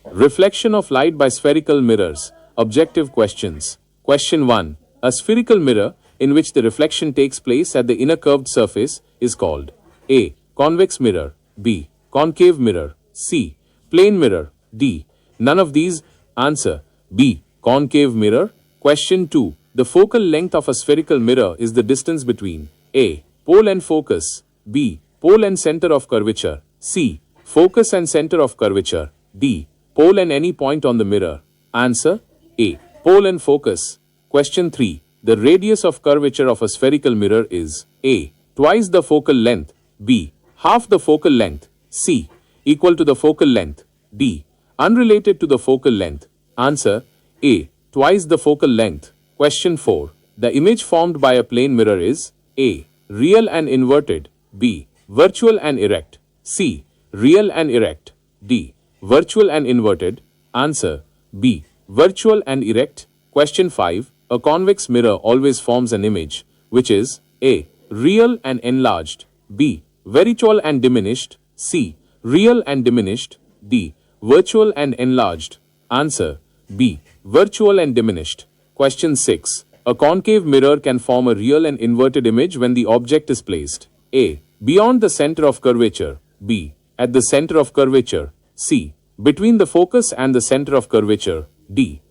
Reflection of light by spherical mirrors. Objective questions. Question 1. A spherical mirror, in which the reflection takes place at the inner curved surface, is called A. Convex mirror. B. Concave mirror. C. Plane mirror. D. None of these. Answer. B. Concave mirror. Question 2. The focal length of a spherical mirror is the distance between A. Pole and focus. B. Pole and center of curvature. C. Focus and center of curvature. D. Pole and any point on the mirror. Answer. A. Pole and focus. Question 3. The radius of curvature of a spherical mirror is A. Twice the focal length. B. Half the focal length. C. Equal to the focal length. D. Unrelated to the focal length. Answer. A. Twice the focal length. Question 4. The image formed by a plane mirror is A. Real and inverted. B. Virtual and erect. C. Real and erect. D. Virtual and inverted. Answer. B. Virtual and erect. Question 5. A convex mirror always forms an image, which is A. Real and enlarged. B. Virtual and diminished. C. Real and diminished. D. Virtual and enlarged. Answer. B. Virtual and diminished. Question 6. A concave mirror can form a real and inverted image when the object is placed A. Beyond the center of curvature. B. At the center of curvature. C. Between the focus and the center of curvature. D.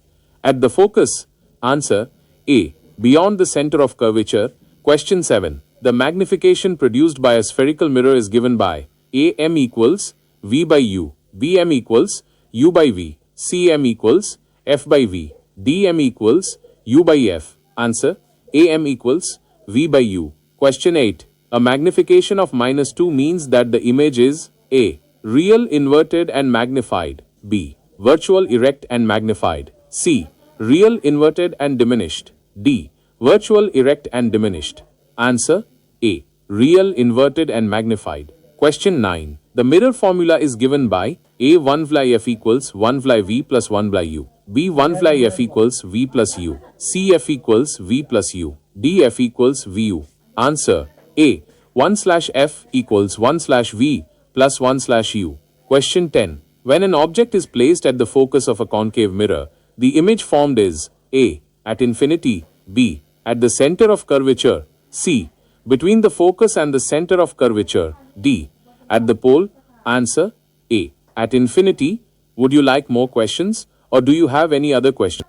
At the focus. Answer. A. Beyond the center of curvature. Question 7. The magnification produced by a spherical mirror is given by A. M equals V by U. B. M equals U by V. C. M equals F by V. D. M equals U by F. Answer. A. M equals V by U. Question 8. A magnification of -2 means that the image is A. Real inverted and magnified. B. Virtual erect and magnified. C. Real inverted and diminished. D. Virtual erect and diminished. Answer. A. Real inverted and magnified. Question 9. The mirror formula is given by A. 1 fly F equals 1 fly V plus 1 fly U. B. 1 fly F equals V plus U. C. F equals V plus U. D. F equals VU. Answer. A. 1 slash F equals 1 slash V plus 1 slash U. Question 10. When an object is placed at the focus of a concave mirror, the image formed is A. At infinity. B. At the center of curvature. C. Between the focus and the center of curvature. D. At the pole. Answer. A. At infinity. Would you like more questions, or do you have any other question?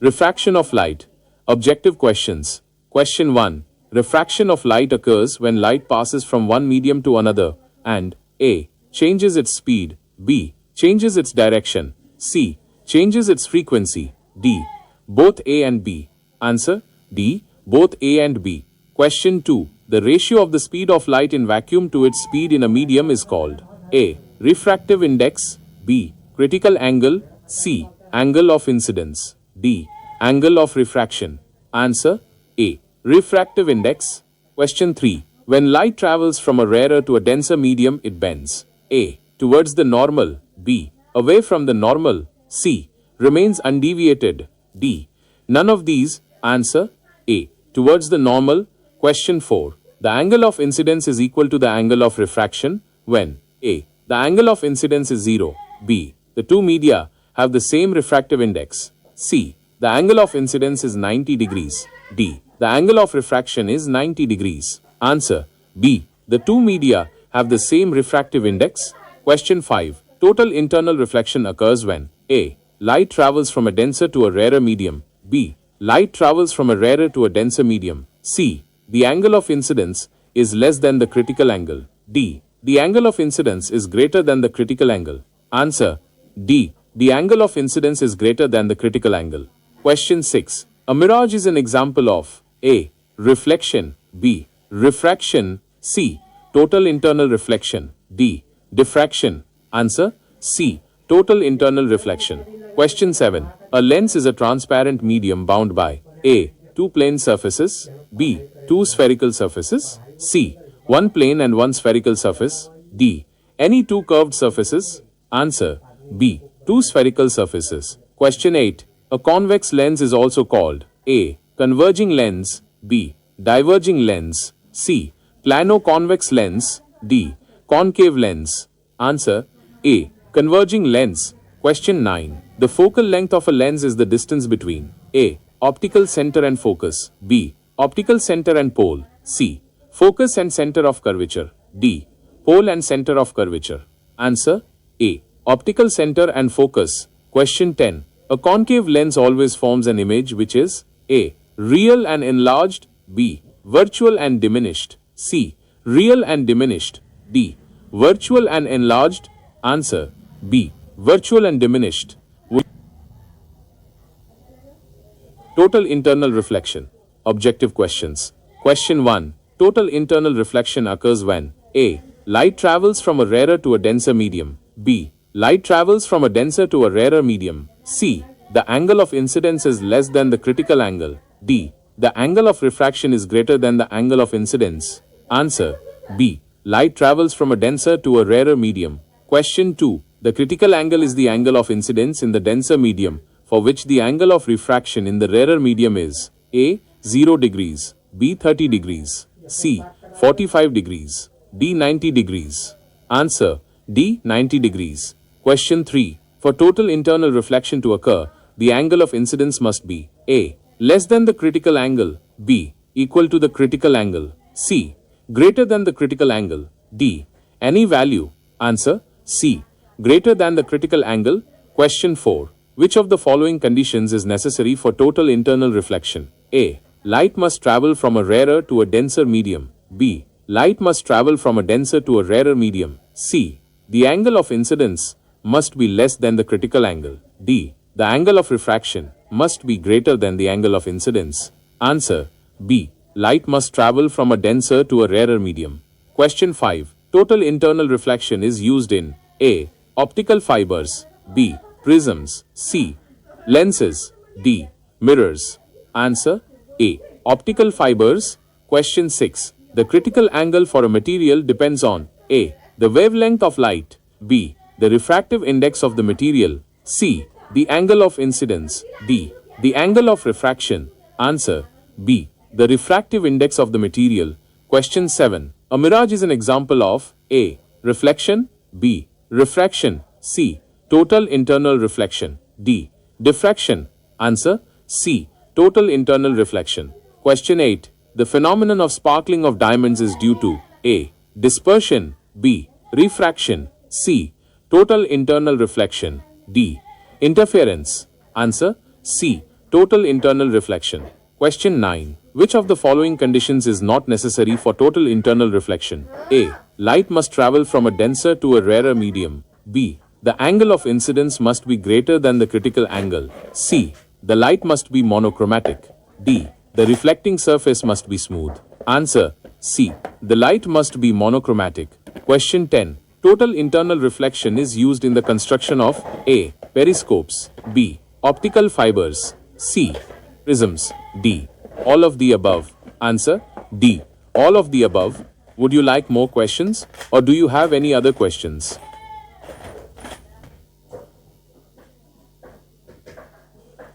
Refraction of light. Objective questions. Question 1. Refraction of light occurs when light passes from one medium to another and A. Changes its speed. B. Changes its direction. C. Changes its frequency. D. Both A and B. Answer. D. Both A and B. Question 2. The ratio of the speed of light in vacuum to its speed in a medium is called A. Refractive index. B. Critical angle. C. Angle of incidence. D. Angle of refraction. Answer. A. Refractive index. Question 3. When light travels from a rarer to a denser medium, it bends A. Towards the normal. B. Away from the normal. C. Remains undeviated. D. None of these. Answer. A. Towards the normal. Question 4. The angle of incidence is equal to the angle of refraction when A. The angle of incidence is 0. B. The two media have the same refractive index. C. The angle of incidence is 90 degrees. D. The angle of refraction is 90 degrees. Answer. B. The two media have the same refractive index. Question 5. Total internal reflection occurs when A. Light travels from a denser to a rarer medium. B. Light travels from a rarer to a denser medium. C. The angle of incidence is less than the critical angle. D. The angle of incidence is greater than the critical angle. Answer. D. The angle of incidence is greater than the critical angle. Question 6. A mirage is an example of A. Reflection. B. Refraction. C. Total internal reflection. D. Diffraction. Answer. C. Total internal reflection. Question 7. A lens is a transparent medium bound by A. Two plane surfaces. B. Two spherical surfaces. C. One plane and one spherical surface. D. Any two curved surfaces. Answer. B. Two spherical surfaces. Question 8. A convex lens is also called A. Converging lens. B. Diverging lens. C. Plano-convex lens. D. Concave lens. Answer. A. Converging lens. Question 9. The focal length of a lens is the distance between A. Optical center and focus. B. Optical center and pole. C. Focus and center of curvature. D. Pole and center of curvature. Answer A. Optical center and focus. Question 10. A concave lens always forms an image which is A. Real and enlarged. B. Virtual and diminished. C. Real and diminished. D. Virtual and enlarged. Answer B. Virtual and diminished. Total internal reflection. Objective questions. Question 1. Total internal reflection occurs when A. Light travels from a rarer to a denser medium. B. Light travels from a denser to a rarer medium. C. The angle of incidence is less than the critical angle. D. The angle of refraction is greater than the angle of incidence. Answer B. Light travels from a denser to a rarer medium. Question 2. The critical angle is the angle of incidence in the denser medium, for which the angle of refraction in the rarer medium is A. 0 degrees, B. 30 degrees, C. 45 degrees, D. 90 degrees. Answer D. 90 degrees. Question 3. For total internal reflection to occur, the angle of incidence must be A. Less than the critical angle, B. Equal to the critical angle, C. Greater than the critical angle, D. Any value. Answer C. Greater than the critical angle. Question 4. Which of the following conditions is necessary for total internal reflection? A. Light must travel from a rarer to a denser medium. B. Light must travel from a denser to a rarer medium. C. The angle of incidence must be less than the critical angle. D. The angle of refraction must be greater than the angle of incidence. Answer B. Light must travel from a denser to a rarer medium. Question 5. Total internal reflection is used in A. Optical fibers. B. Prisms. C. Lenses. D. Mirrors. Answer A. Optical fibers. Question 6. The critical angle for a material depends on A. The wavelength of light. B. The refractive index of the material. C. The angle of incidence. D. The angle of refraction. Answer B. The refractive index of the material. Question 7. A mirage is an example of A. Reflection. B. Refraction. C. Total internal reflection. D. Diffraction. Answer C. Total internal reflection. Question 8. The phenomenon of sparkling of diamonds is due to A. Dispersion. B. Refraction. C. Total internal reflection. D. Interference. Answer C. Total internal reflection. Question 9. Which of the following conditions is not necessary for total internal reflection? A. Light must travel from a denser to a rarer medium. B. The angle of incidence must be greater than the critical angle. C. The light must be monochromatic. D. The reflecting surface must be smooth. Answer C. The light must be monochromatic. Question 10. Total internal reflection is used in the construction of A. Periscopes. B. Optical fibers. C. Prisms. D. All of the above. Answer D. All of the above. Would you like more questions, or do you have any other questions?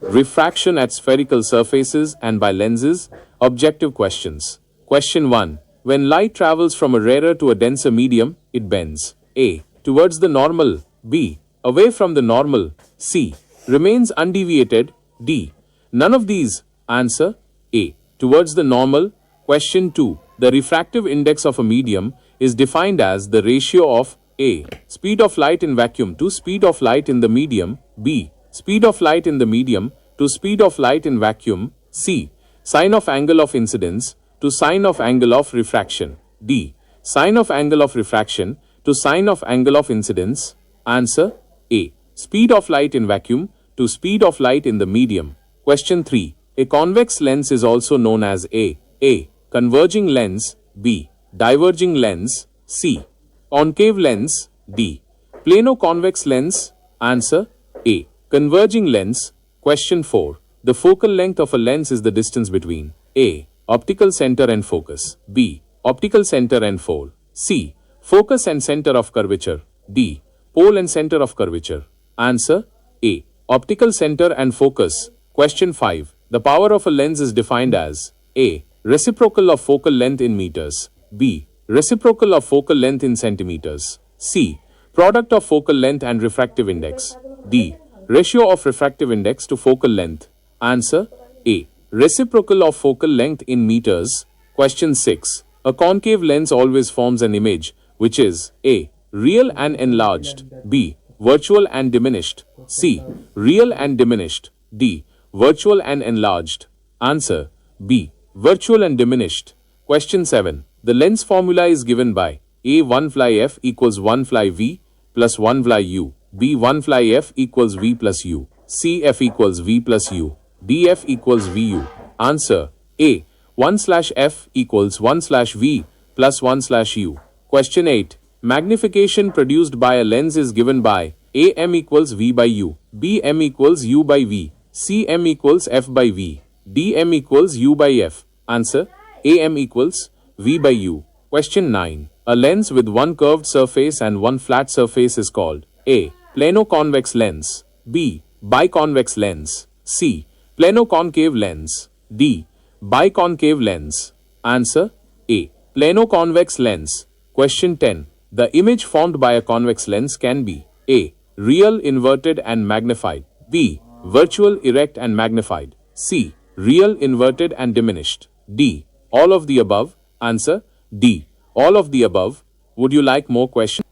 Refraction at spherical surfaces and by lenses. Objective questions. Question 1. When light travels from a rarer to a denser medium, it bends. A. Towards the normal. B. Away from the normal. C. Remains undeviated. D. None of these. Answer A. Towards the normal. Question 2. The refractive index of a medium is defined as the ratio of A. Speed of light in vacuum to speed of light in the medium. B. Speed of light in the medium to speed of light in vacuum. C. Sine of angle of incidence to sine of angle of refraction. D. Sine of angle of refraction to sine of angle of incidence. Answer A. Speed of light in vacuum to speed of light in the medium. Question 3. A convex lens is also known as A. Converging lens. B. Diverging lens. C. Concave lens. D. Plano-convex lens. Answer A. Converging lens. Question 4. The focal length of a lens is the distance between A. Optical center and focus. B. Optical center and pole. C. Focus and center of curvature. D. Pole and center of curvature. Answer A. Optical center and focus. Question 5. The power of a lens is defined as A. Reciprocal of focal length in meters. B. Reciprocal of focal length in centimeters. C. Product of focal length and refractive index. D. Ratio of refractive index to focal length. Answer A. Reciprocal of focal length in meters. Question 6. A concave lens always forms an image which is A. Real and enlarged. B. Virtual and diminished. C. Real and diminished. D. Virtual and enlarged. Answer B. Virtual and diminished. Question 7. The lens formula is given by A. 1 fly f equals 1 fly v plus 1 fly u. B. 1 fly f equals v plus u. C. F equals v plus u. D. F equals vu. Answer A. 1 slash f equals 1 slash v plus 1 slash u. Question 8. Magnification produced by a lens is given by A. M equals v by u. B. M equals u by v. C. M equals f by v. D. M equals u by f. Answer A. M equals v by u. Question 9. A lens with one curved surface and one flat surface is called A. Plano-convex lens. B. Biconvex lens. C. Plano-concave lens. D. Biconcave lens. Answer A. Plano-convex lens. Question 10. The image formed by a convex lens can be A. Real, inverted and magnified. B. Virtual, erect and magnified. C. Real, inverted and diminished. D. All of the above. Answer D. All of the above. Would you like more questions?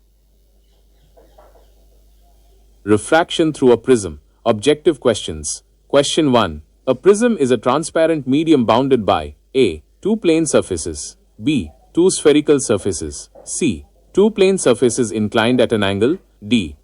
Refraction through a prism. Objective questions. Question 1. A prism is a transparent medium bounded by A. Two plane surfaces. B. Two spherical surfaces. C. Two plane surfaces inclined at an angle. D.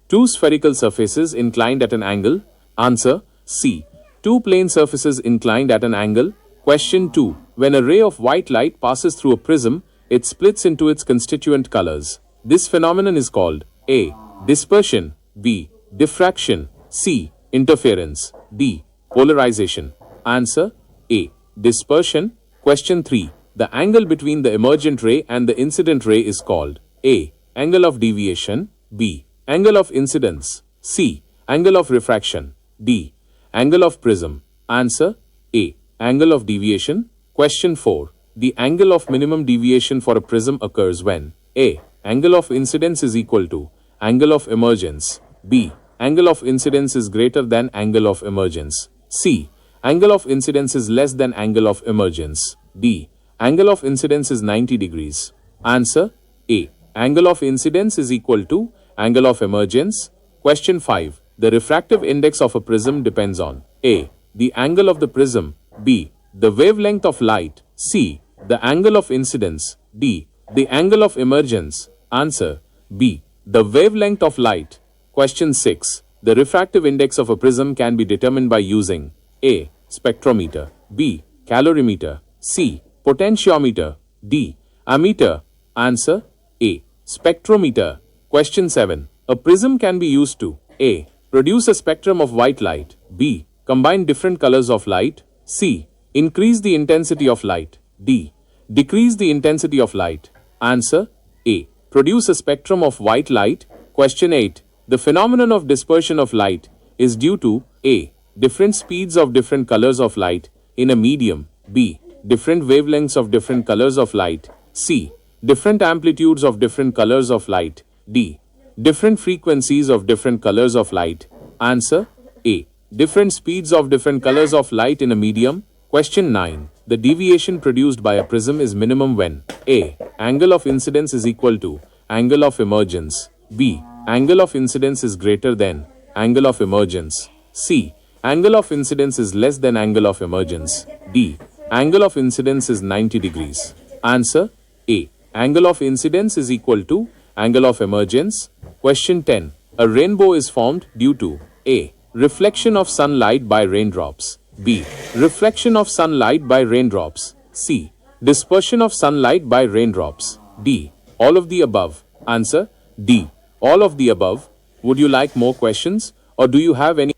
Two spherical surfaces inclined at an angle. Answer C. Two plane surfaces inclined at an angle. Question 2. When a ray of white light passes through a prism, it splits into its constituent colors. This phenomenon is called A. Dispersion. B. Diffraction. C. Interference. D. Polarization. Answer A. Dispersion. Question 3. The angle between the emergent ray and the incident ray is called A. Angle of deviation. B. Angle of incidence. C. Angle of refraction. D. Angle of prism. Answer A. Angle of deviation. Question 4. The angle of minimum deviation for a prism occurs when A. Angle of incidence is equal to angle of emergence. B. Angle of incidence is greater than angle of emergence. C. Angle of incidence is less than angle of emergence. D. Angle of incidence is 90 degrees. Answer A. Angle of incidence is equal to angle of emergence. Question 5. The refractive index of a prism depends on A. The angle of the prism. B. The wavelength of light. C. The angle of incidence. D. The angle of emergence. Answer B. The wavelength of light. Question 6. The refractive index of a prism can be determined by using A. Spectrometer. B. Calorimeter. C. Potentiometer. D. Ammeter. Answer A. Spectrometer. Question 7. A prism can be used to A. Produce a spectrum of white light. B. Combine different colors of light. C. Increase the intensity of light. D. Decrease the intensity of light. Answer A. Produce a spectrum of white light. Question 8. The phenomenon of dispersion of light is due to A. Different speeds of different colors of light in a medium. B. Different wavelengths of different colors of light. C. Different amplitudes of different colors of light. D. Different frequencies of different colors of light. Answer A. Different speeds of different colors of light in a medium. Question 9. The deviation produced by a prism is minimum when A. Angle of incidence is equal to angle of emergence. B. Angle of incidence is greater than angle of emergence. C. Angle of incidence is less than angle of emergence. D. Angle of incidence is 90 degrees. Answer A. Angle of incidence is equal to angle of emergence. Question 10. A rainbow is formed due to A. Reflection of sunlight by raindrops. B. Reflection of sunlight by raindrops. C. Dispersion of sunlight by raindrops. D. All of the above. Answer D. All of the above. Would you like more questions or do you have any?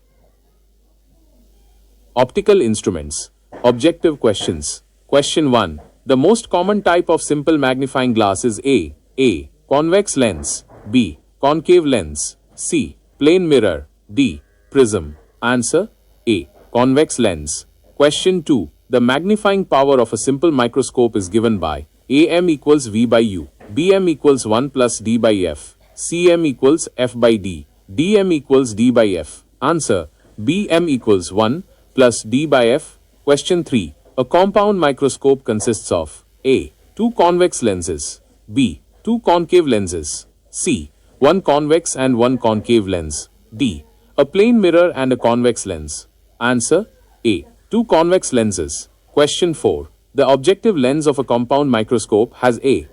Optical instruments. Objective questions. Question 1. The most common type of simple magnifying glass is A. Convex lens. B. Concave lens. C. Plane mirror. D. Prism. Answer A. Convex lens. Question 2. The magnifying power of a simple microscope is given by AM equals V by U. BM equals 1 plus D by F. cm equals f by d, dm equals d by f. Answer B. M equals 1 plus d by f. Question 3. A compound microscope consists of A. Two convex lenses, B. Two concave lenses, C. One convex and one concave lens, D. A plane mirror and a convex lens. Answer A. Two convex lenses. Question 4. The objective lens of a compound microscope has A.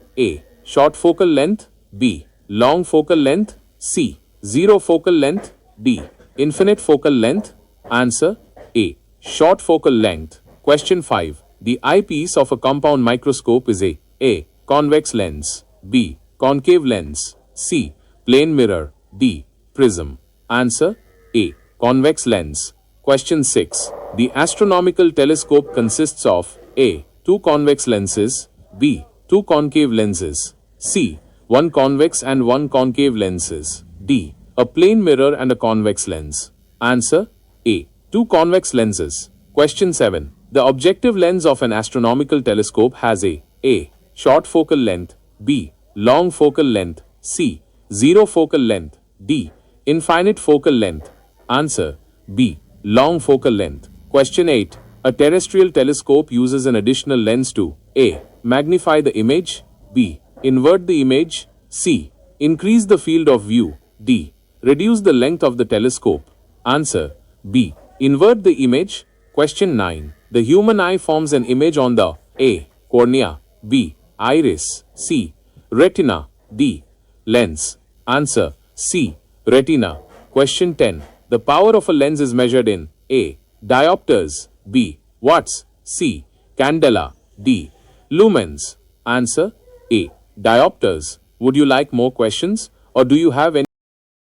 Short focal length, B. Long focal length, C. Zero focal length, D. Infinite focal length. Answer A. Short focal length. Question 5. The eyepiece of a compound microscope is A. Convex lens, B. Concave lens, C. Plane mirror, D. Prism. Answer A. Convex lens. Question 6. The astronomical telescope consists of A. Two convex lenses, B. Two concave lenses, C. One convex and one concave lenses, D. A plane mirror and a convex lens. Answer A. Two convex lenses. Question 7. The objective lens of an astronomical telescope has A. Short focal length, B. Long focal length, C. Zero focal length, D. Infinite focal length. Answer B. Long focal length. Question 8. A terrestrial telescope uses an additional lens to A. Magnify the image, B. Invert the image, C. Increase the field of view, D. Reduce the length of the telescope. Answer B. Invert the image. Question 9. The human eye forms an image on the A. Cornea, B. Iris, C. Retina, D. Lens. Answer C. Retina. Question 10. The power of a lens is measured in A. Diopters, B. Watts, C. Candela, D. Lumens. Answer A. Diopters. Would you like more questions or do you have any